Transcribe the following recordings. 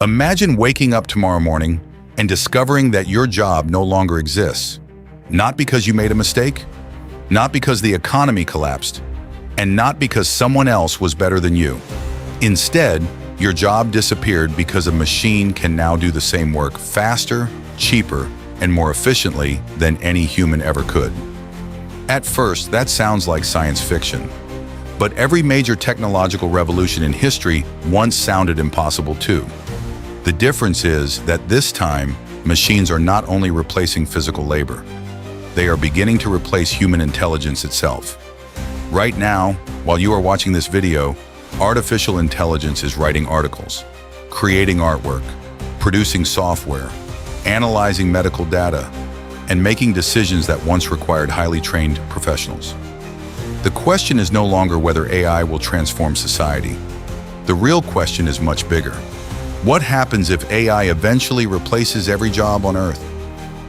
Imagine waking up tomorrow morning and discovering that your job no longer exists. Not because you made a mistake, not because the economy collapsed, and not because someone else was better than you. Instead, your job disappeared because a machine can now do the same work faster, cheaper, and more efficiently than any human ever could. At first, that sounds like science fiction. But every major technological revolution in history once sounded impossible too. The difference is that this time, machines are not only replacing physical labor, they are beginning to replace human intelligence itself. Right now, while you are watching this video, artificial intelligence is writing articles, creating artwork, producing software, analyzing medical data, and making decisions that once required highly trained professionals. The question is no longer whether AI will transform society. The real question is much bigger. What happens if AI eventually replaces every job on Earth?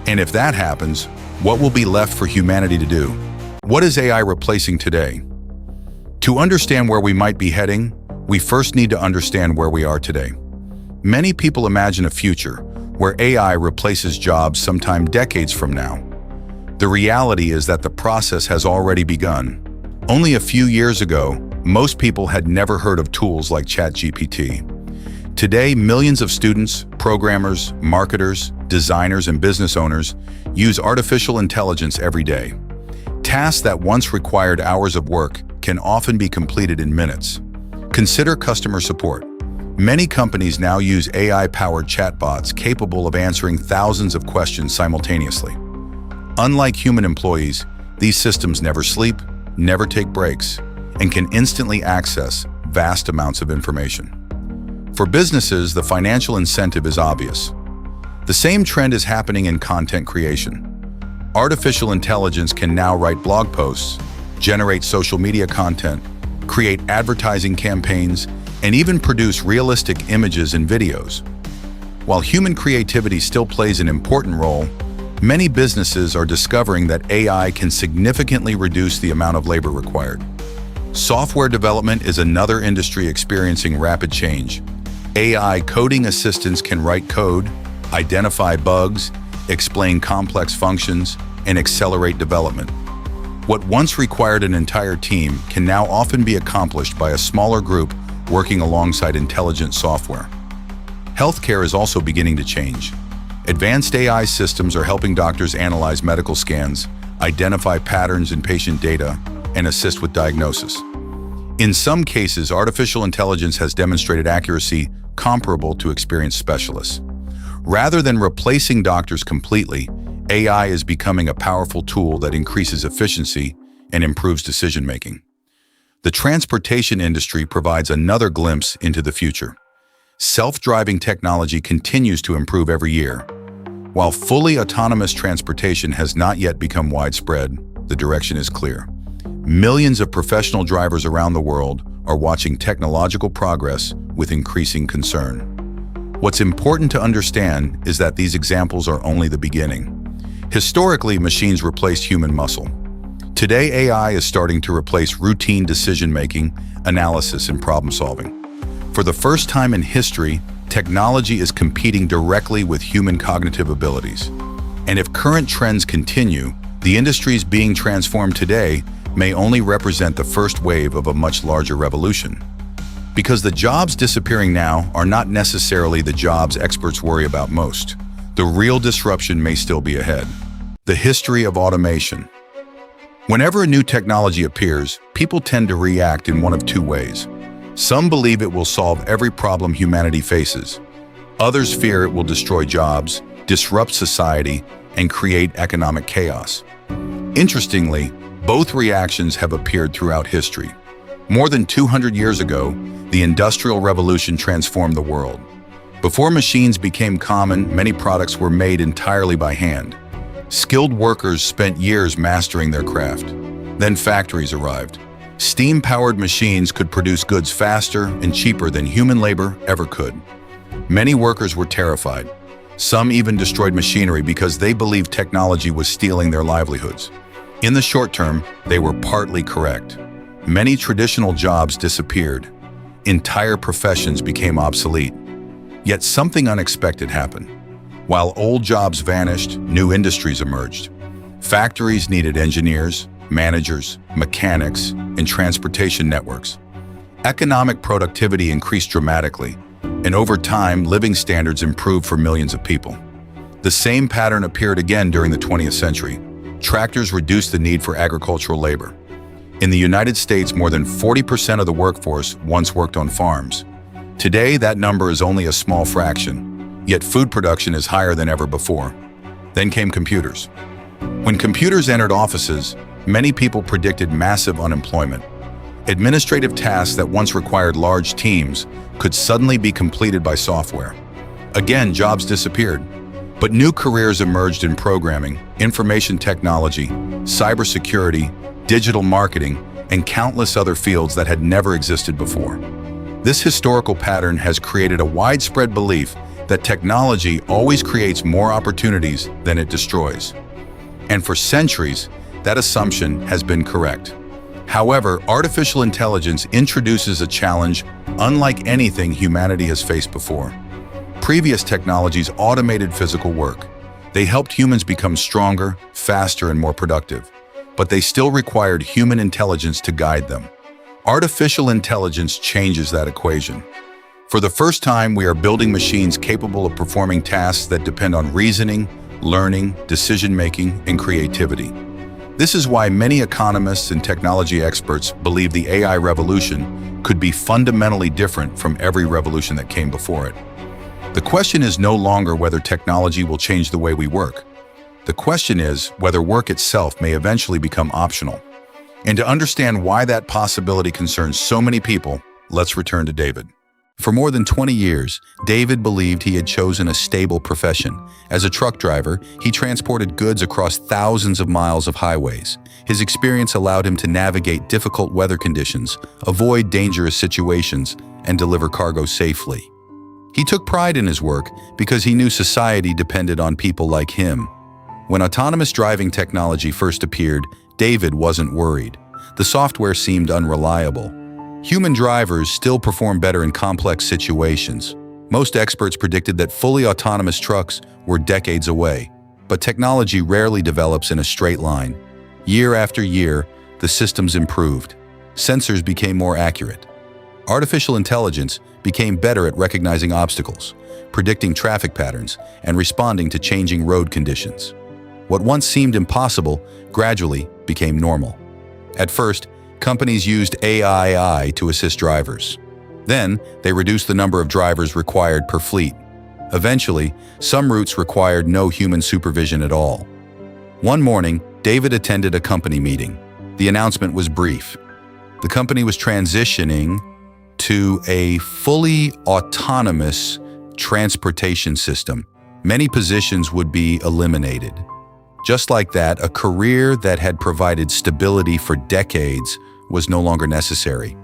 And if that happens, what will be left for humanity to do? What is AI replacing today? To understand where we might be heading, we first need to understand where we are today. Many people imagine a future where AI replaces jobs sometime decades from now. The reality is that the process has already begun. Only a few years ago, most people had never heard of tools like ChatGPT. Today, millions of students, programmers, marketers, designers, and business owners use artificial intelligence every day. Tasks that once required hours of work can often be completed in minutes. Consider customer support. Many companies now use AI-powered chatbots capable of answering thousands of questions simultaneously. Unlike human employees, these systems never sleep, never take breaks, and can instantly access vast amounts of information. For businesses, the financial incentive is obvious. The same trend is happening in content creation. Artificial intelligence can now write blog posts, generate social media content, create advertising campaigns, and even produce realistic images and videos. While human creativity still plays an important role, many businesses are discovering that AI can significantly reduce the amount of labor required. Software development is another industry experiencing rapid change. AI coding assistants can write code, identify bugs, explain complex functions, and accelerate development. What once required an entire team can now often be accomplished by a smaller group working alongside intelligent software. Healthcare is also beginning to change. Advanced AI systems are helping doctors analyze medical scans, identify patterns in patient data, and assist with diagnosis. In some cases, artificial intelligence has demonstrated accuracy comparable to experienced specialists. Rather than replacing doctors completely, AI is becoming a powerful tool that increases efficiency and improves decision-making. The transportation industry provides another glimpse into the future. Self-driving technology continues to improve every year. While fully autonomous transportation has not yet become widespread, the direction is clear. Millions of professional drivers around the world are watching technological progress with increasing concern. What's important to understand is that these examples are only the beginning. Historically, machines replaced human muscle. Today, AI is starting to replace routine decision-making, analysis, and problem-solving. For the first time in history, technology is competing directly with human cognitive abilities. And if current trends continue, the industries being transformed today may only represent the first wave of a much larger revolution. Because the jobs disappearing now are not necessarily the jobs experts worry about most. The real disruption may still be ahead. The history of automation. Whenever a new technology appears, people tend to react in one of two ways. Some believe it will solve every problem humanity faces. Others fear it will destroy jobs, disrupt society, and create economic chaos. Interestingly, both reactions have appeared throughout history. More than 200 years ago, the Industrial Revolution transformed the world. Before machines became common, many products were made entirely by hand. Skilled workers spent years mastering their craft. Then factories arrived. Steam-powered machines could produce goods faster and cheaper than human labor ever could. Many workers were terrified. Some even destroyed machinery because they believed technology was stealing their livelihoods. In the short term, they were partly correct. Many traditional jobs disappeared. Entire professions became obsolete. Yet something unexpected happened. While old jobs vanished, new industries emerged. Factories needed engineers, managers, mechanics, and transportation networks. Economic productivity increased dramatically, and over time, living standards improved for millions of people. The same pattern appeared again during the 20th century. Tractors reduced the need for agricultural labor. In the United States, more than 40% of the workforce once worked on farms. Today, that number is only a small fraction, yet food production is higher than ever before. Then came computers. When computers entered offices, many people predicted massive unemployment. Administrative tasks that once required large teams could suddenly be completed by software. Again, jobs disappeared, but new careers emerged in programming, information technology, cybersecurity, digital marketing, and countless other fields that had never existed before. This historical pattern has created a widespread belief that technology always creates more opportunities than it destroys. And for centuries, that assumption has been correct. However, artificial intelligence introduces a challenge unlike anything humanity has faced before. Previous technologies automated physical work. They helped humans become stronger, faster, and more productive, but they still required human intelligence to guide them. Artificial intelligence changes that equation. For the first time, we are building machines capable of performing tasks that depend on reasoning, learning, decision-making, and creativity. This is why many economists and technology experts believe the AI revolution could be fundamentally different from every revolution that came before it. The question is no longer whether technology will change the way we work. The question is whether work itself may eventually become optional. And to understand why that possibility concerns so many people, let's return to David. For more than 20 years, David believed he had chosen a stable profession. As a truck driver, he transported goods across thousands of miles of highways. His experience allowed him to navigate difficult weather conditions, avoid dangerous situations, and deliver cargo safely. He took pride in his work because he knew society depended on people like him. When autonomous driving technology first appeared, David wasn't worried. The software seemed unreliable. Human drivers still perform better in complex situations. Most experts predicted that fully autonomous trucks were decades away, but technology rarely develops in a straight line. Year after year, the systems improved. Sensors became more accurate. Artificial intelligence became better at recognizing obstacles, predicting traffic patterns, and responding to changing road conditions. What once seemed impossible gradually became normal. At first, companies used AI to assist drivers. Then, they reduced the number of drivers required per fleet. Eventually, some routes required no human supervision at all. One morning, David attended a company meeting. The announcement was brief. The company was transitioning to a fully autonomous transportation system. Many positions would be eliminated. Just like that, a career that had provided stability for decades was no longer necessary.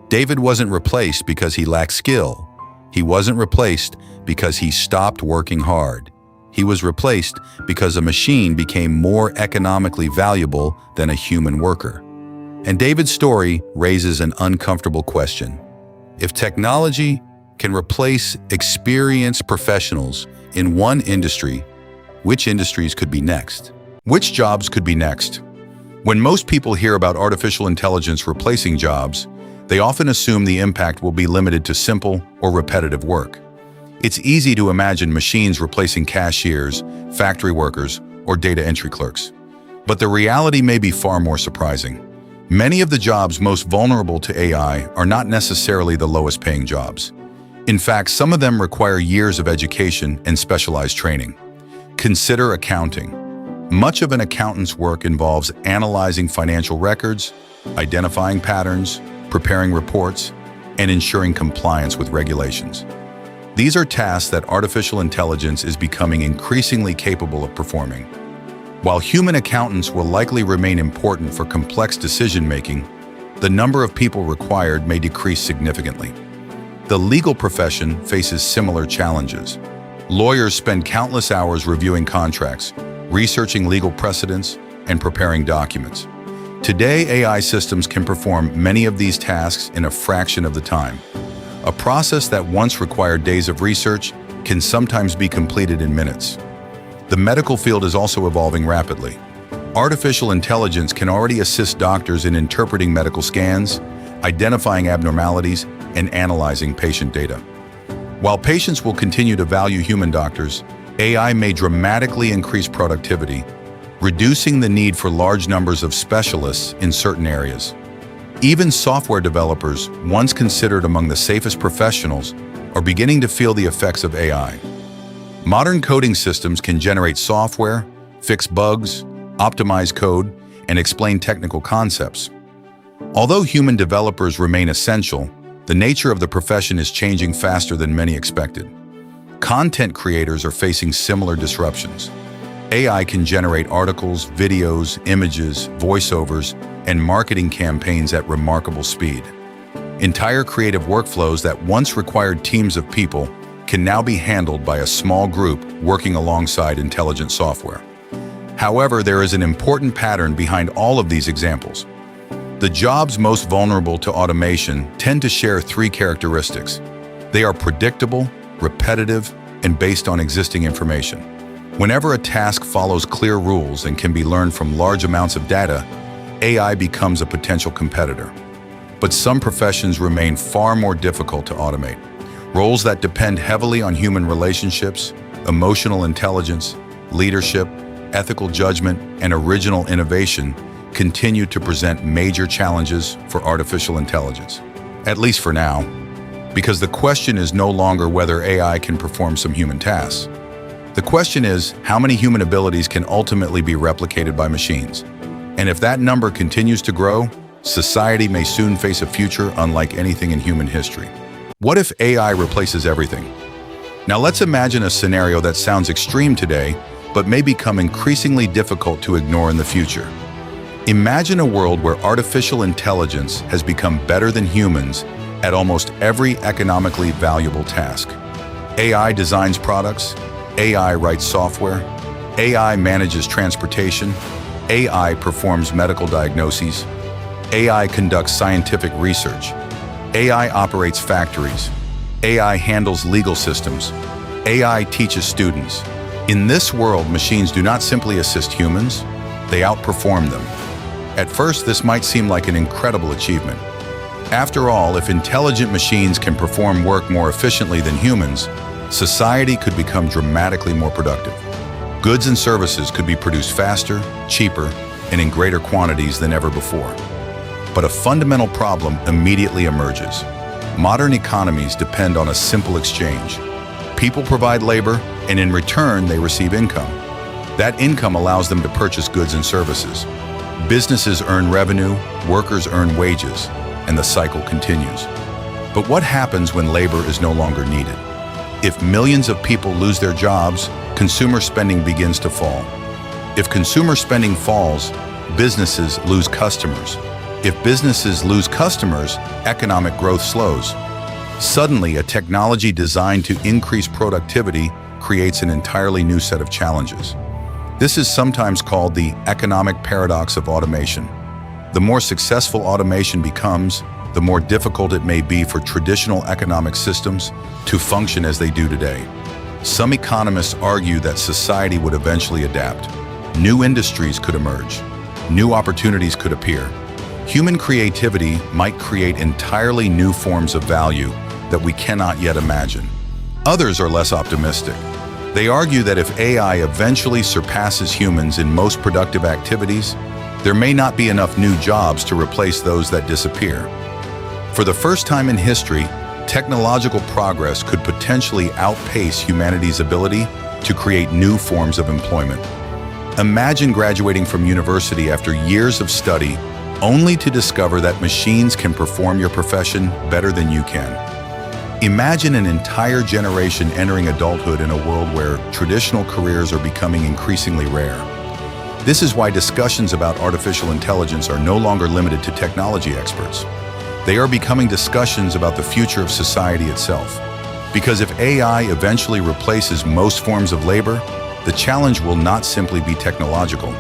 David wasn't replaced because he lacked skill. He wasn't replaced because he stopped working hard. He was replaced because a machine became more economically valuable than a human worker. And David's story raises an uncomfortable question. If technology can replace experienced professionals in one industry, which industries could be next? Which jobs could be next? When most people hear about artificial intelligence replacing jobs, they often assume the impact will be limited to simple or repetitive work. It's easy to imagine machines replacing cashiers, factory workers, or data entry clerks. But the reality may be far more surprising. Many of the jobs most vulnerable to AI are not necessarily the lowest paying jobs. In fact, some of them require years of education and specialized training. Consider accounting. Much of an accountant's work involves analyzing financial records, identifying patterns, preparing reports, and ensuring compliance with regulations. These are tasks that artificial intelligence is becoming increasingly capable of performing. While human accountants will likely remain important for complex decision-making, the number of people required may decrease significantly. The legal profession faces similar challenges. Lawyers spend countless hours reviewing contracts, researching legal precedents, and preparing documents. Today, AI systems can perform many of these tasks in a fraction of the time. A process that once required days of research can sometimes be completed in minutes. The medical field is also evolving rapidly. Artificial intelligence can already assist doctors in interpreting medical scans, identifying abnormalities, and analyzing patient data. While patients will continue to value human doctors, AI may dramatically increase productivity, reducing the need for large numbers of specialists in certain areas. Even software developers, once considered among the safest professionals, are beginning to feel the effects of AI. Modern coding systems can generate software, fix bugs, optimize code, and explain technical concepts. Although human developers remain essential, the nature of the profession is changing faster than many expected. Content creators are facing similar disruptions. AI can generate articles, videos, images, voiceovers, and marketing campaigns at remarkable speed. Entire creative workflows that once required teams of people can now be handled by a small group working alongside intelligent software. However, there is an important pattern behind all of these examples. The jobs most vulnerable to automation tend to share three characteristics. They are predictable, repetitive, and based on existing information. Whenever a task follows clear rules and can be learned from large amounts of data, AI becomes a potential competitor. But some professions remain far more difficult to automate. Roles that depend heavily on human relationships, emotional intelligence, leadership, ethical judgment, and original innovation continue to present major challenges for artificial intelligence, at least for now, because the question is no longer whether AI can perform some human tasks. The question is how many human abilities can ultimately be replicated by machines. And if that number continues to grow, society may soon face a future unlike anything in human history. What if AI replaces everything? Now let's imagine a scenario that sounds extreme today, but may become increasingly difficult to ignore in the future. Imagine a world where artificial intelligence has become better than humans at almost every economically valuable task. AI designs products, AI writes software, AI manages transportation, AI performs medical diagnoses, AI conducts scientific research, AI operates factories, AI handles legal systems, AI teaches students. In this world, machines do not simply assist humans, they outperform them. At first, this might seem like an incredible achievement. After all, if intelligent machines can perform work more efficiently than humans, society could become dramatically more productive. Goods and services could be produced faster, cheaper, and in greater quantities than ever before. But a fundamental problem immediately emerges. Modern economies depend on a simple exchange. People provide labor, and in return, they receive income. That income allows them to purchase goods and services. Businesses earn revenue, workers earn wages, and the cycle continues. But what happens when labor is no longer needed? If millions of people lose their jobs, consumer spending begins to fall. If consumer spending falls, businesses lose customers. If businesses lose customers, economic growth slows. Suddenly, a technology designed to increase productivity creates an entirely new set of challenges. This is sometimes called the economic paradox of automation. The more successful automation becomes, the more difficult it may be for traditional economic systems to function as they do today. Some economists argue that society would eventually adapt. New industries could emerge. New opportunities could appear. Human creativity might create entirely new forms of value that we cannot yet imagine. Others are less optimistic. They argue that if AI eventually surpasses humans in most productive activities, there may not be enough new jobs to replace those that disappear. For the first time in history, technological progress could potentially outpace humanity's ability to create new forms of employment. Imagine graduating from university after years of study only to discover that machines can perform your profession better than you can. Imagine an entire generation entering adulthood in a world where traditional careers are becoming increasingly rare. This is why discussions about artificial intelligence are no longer limited to technology experts. They are becoming discussions about the future of society itself. Because if AI eventually replaces most forms of labor, the challenge will not simply be technological.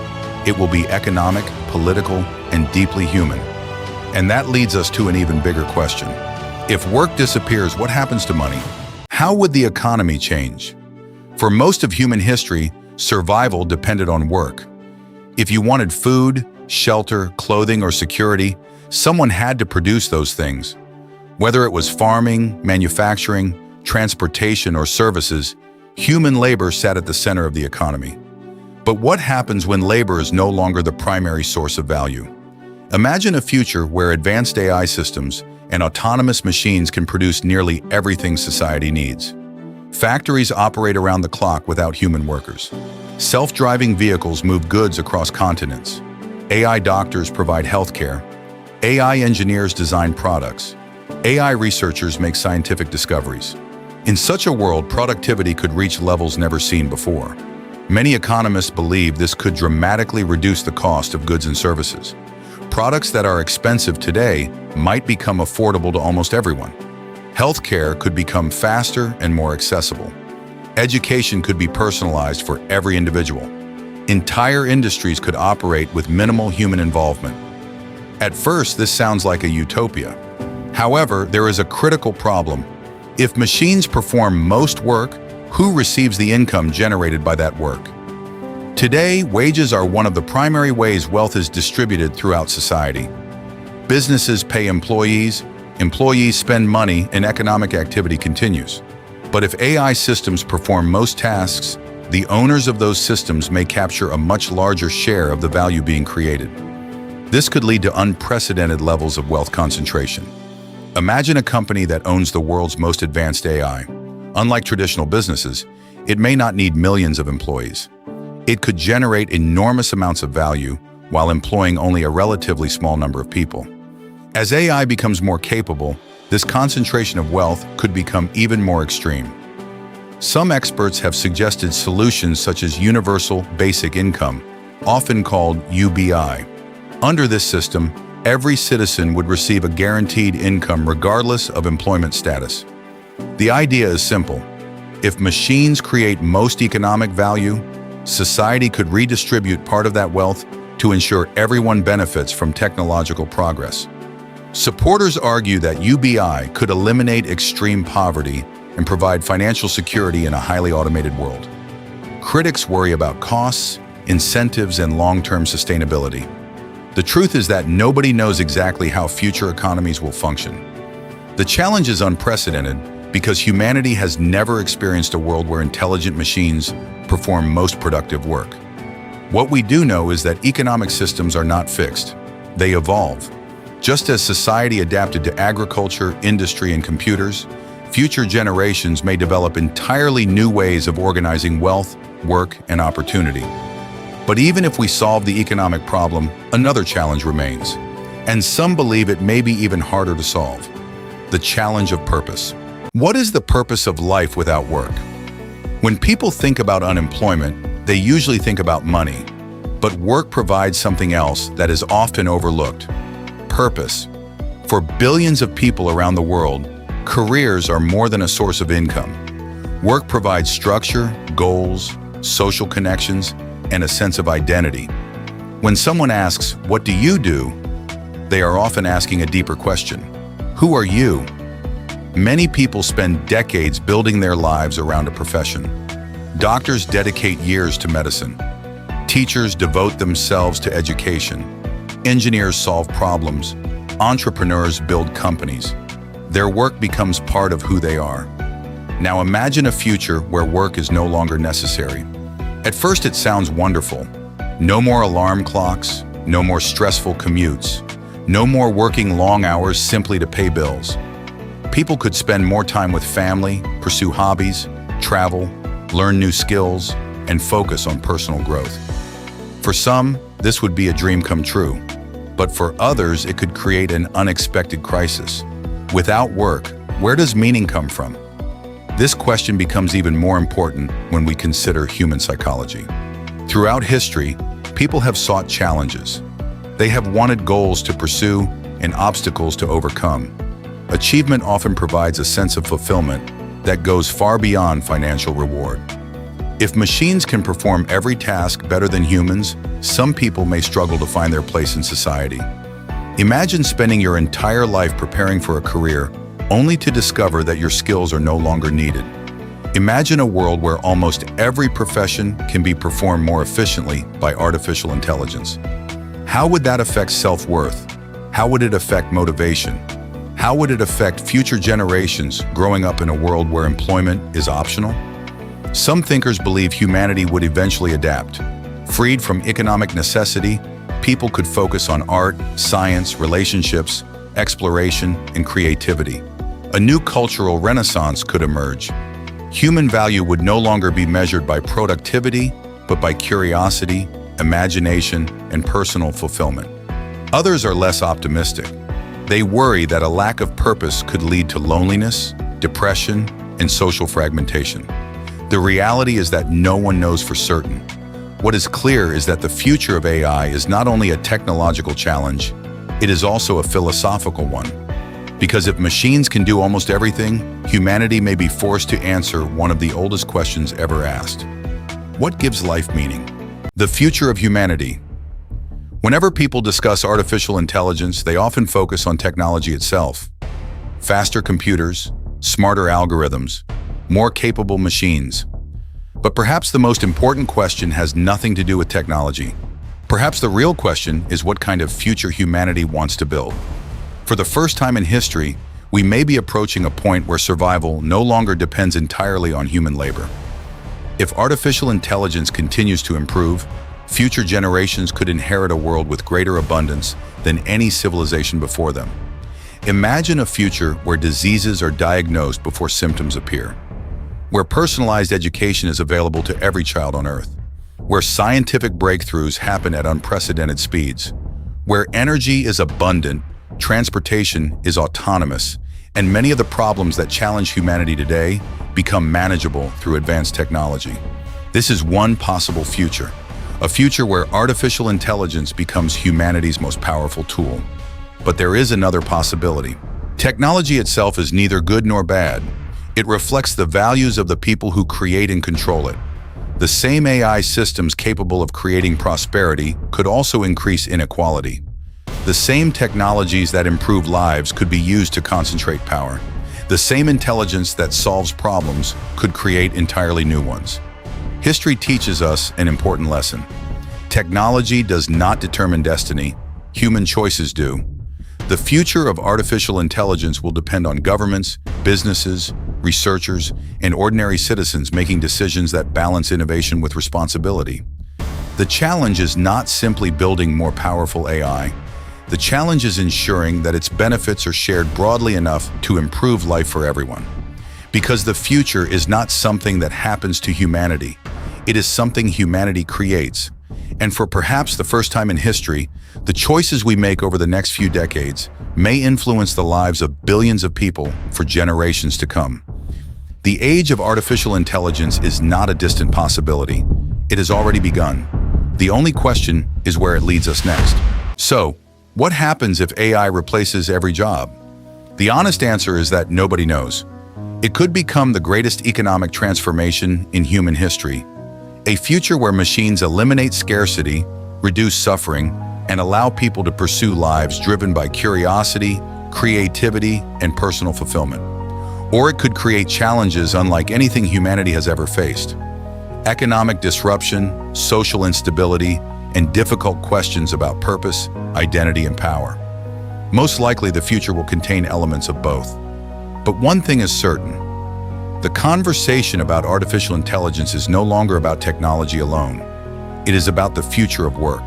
It will be economic, political, and deeply human. And that leads us to an even bigger question. If work disappears, what happens to money? How would the economy change? For most of human history, survival depended on work. If you wanted food, shelter, clothing, or security, someone had to produce those things. Whether it was farming, manufacturing, transportation, or services, human labor sat at the center of the economy. But what happens when labor is no longer the primary source of value? Imagine a future where advanced AI systems and autonomous machines can produce nearly everything society needs. Factories operate around the clock without human workers. Self-driving vehicles move goods across continents. AI doctors provide healthcare. AI engineers design products. AI researchers make scientific discoveries. In such a world, productivity could reach levels never seen before. Many economists believe this could dramatically reduce the cost of goods and services. Products that are expensive today might become affordable to almost everyone. Healthcare could become faster and more accessible. Education could be personalized for every individual. Entire industries could operate with minimal human involvement. At first, this sounds like a utopia. However, there is a critical problem. If machines perform most work, who receives the income generated by that work? Today, wages are one of the primary ways wealth is distributed throughout society. Businesses pay employees, employees spend money, and economic activity continues. But if AI systems perform most tasks, the owners of those systems may capture a much larger share of the value being created. This could lead to unprecedented levels of wealth concentration. Imagine a company that owns the world's most advanced AI. Unlike traditional businesses, it may not need millions of employees. It could generate enormous amounts of value while employing only a relatively small number of people. As AI becomes more capable, this concentration of wealth could become even more extreme. Some experts have suggested solutions such as universal basic income, often called UBI. Under this system, every citizen would receive a guaranteed income regardless of employment status. The idea is simple. If machines create most economic value, society could redistribute part of that wealth to ensure everyone benefits from technological progress. Supporters argue that UBI could eliminate extreme poverty and provide financial security in a highly automated world. Critics worry about costs, incentives, and long-term sustainability. The truth is that nobody knows exactly how future economies will function. The challenge is unprecedented because humanity has never experienced a world where intelligent machines perform most productive work. What we do know is that economic systems are not fixed. They evolve. Just as society adapted to agriculture, industry, and computers, future generations may develop entirely new ways of organizing wealth, work, and opportunity. But even if we solve the economic problem, another challenge remains. And some believe it may be even harder to solve. The challenge of purpose. What is the purpose of life without work? When people think about unemployment, they usually think about money. But work provides something else that is often overlooked. Purpose. For billions of people around the world, careers are more than a source of income. Work provides structure, goals, social connections, and a sense of identity. When someone asks, "What do you do?" they are often asking a deeper question. Who are you? Many people spend decades building their lives around a profession. Doctors dedicate years to medicine. Teachers devote themselves to education. Engineers solve problems. Entrepreneurs build companies. Their work becomes part of who they are. Now imagine a future where work is no longer necessary. At first it sounds wonderful. No more alarm clocks, no more stressful commutes, no more working long hours simply to pay bills. People could spend more time with family, pursue hobbies, travel, learn new skills, and focus on personal growth. For some, this would be a dream come true. But for others, it could create an unexpected crisis. Without work, where does meaning come from? This question becomes even more important when we consider human psychology. Throughout history, people have sought challenges. They have wanted goals to pursue and obstacles to overcome. Achievement often provides a sense of fulfillment that goes far beyond financial reward. If machines can perform every task better than humans, some people may struggle to find their place in society. Imagine spending your entire life preparing for a career only to discover that your skills are no longer needed. Imagine a world where almost every profession can be performed more efficiently by artificial intelligence. How would that affect self-worth? How would it affect motivation? How would it affect future generations growing up in a world where employment is optional? Some thinkers believe humanity would eventually adapt. Freed from economic necessity, people could focus on art, science, relationships, exploration, and creativity. A new cultural renaissance could emerge. Human value would no longer be measured by productivity, but by curiosity, imagination, and personal fulfillment. Others are less optimistic. They worry that a lack of purpose could lead to loneliness, depression, and social fragmentation. The reality is that no one knows for certain. What is clear is that the future of AI is not only a technological challenge, it is also a philosophical one. Because if machines can do almost everything, humanity may be forced to answer one of the oldest questions ever asked. What gives life meaning? The future of humanity. Whenever people discuss artificial intelligence, they often focus on technology itself. Faster computers, smarter algorithms, more capable machines. But perhaps the most important question has nothing to do with technology. Perhaps the real question is what kind of future humanity wants to build. For the first time in history, we may be approaching a point where survival no longer depends entirely on human labor. If artificial intelligence continues to improve, future generations could inherit a world with greater abundance than any civilization before them. Imagine a future where diseases are diagnosed before symptoms appear, where personalized education is available to every child on Earth, where scientific breakthroughs happen at unprecedented speeds, where energy is abundant, transportation is autonomous, and many of the problems that challenge humanity today become manageable through advanced technology. This is one possible future, a future where artificial intelligence becomes humanity's most powerful tool. But there is another possibility. Technology itself is neither good nor bad. It reflects the values of the people who create and control it. The same AI systems capable of creating prosperity could also increase inequality. The same technologies that improve lives could be used to concentrate power. The same intelligence that solves problems could create entirely new ones. History teaches us an important lesson. Technology does not determine destiny. Human choices do. The future of artificial intelligence will depend on governments, businesses, researchers, and ordinary citizens making decisions that balance innovation with responsibility. The challenge is not simply building more powerful AI. The challenge is ensuring that its benefits are shared broadly enough to improve life for everyone. Because the future is not something that happens to humanity. It is something humanity creates. And for perhaps the first time in history, the choices we make over the next few decades may influence the lives of billions of people for generations to come. The age of artificial intelligence is not a distant possibility. It has already begun. The only question is where it leads us next. So, what happens if AI replaces every job? The honest answer is that nobody knows. It could become the greatest economic transformation in human history. A future where machines eliminate scarcity, reduce suffering, and allow people to pursue lives driven by curiosity, creativity, and personal fulfillment. Or it could create challenges unlike anything humanity has ever faced. Economic disruption, social instability, and difficult questions about purpose, identity, and power. Most likely, the future will contain elements of both. But one thing is certain. The conversation about artificial intelligence is no longer about technology alone. It is about the future of work,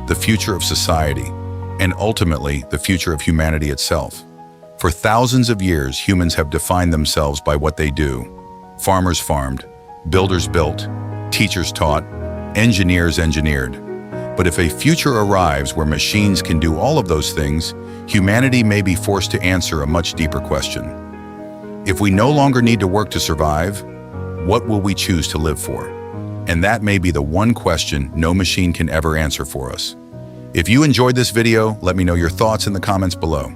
the future of society, and ultimately, the future of humanity itself. For thousands of years, humans have defined themselves by what they do. Farmers farmed, builders built, teachers taught, engineers engineered. But if a future arrives where machines can do all of those things, humanity may be forced to answer a much deeper question. If we no longer need to work to survive, what will we choose to live for? And that may be the one question no machine can ever answer for us. If you enjoyed this video, let me know your thoughts in the comments below.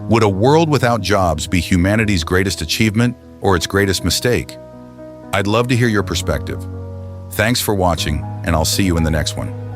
Would a world without jobs be humanity's greatest achievement or its greatest mistake? I'd love to hear your perspective. Thanks for watching, and I'll see you in the next one.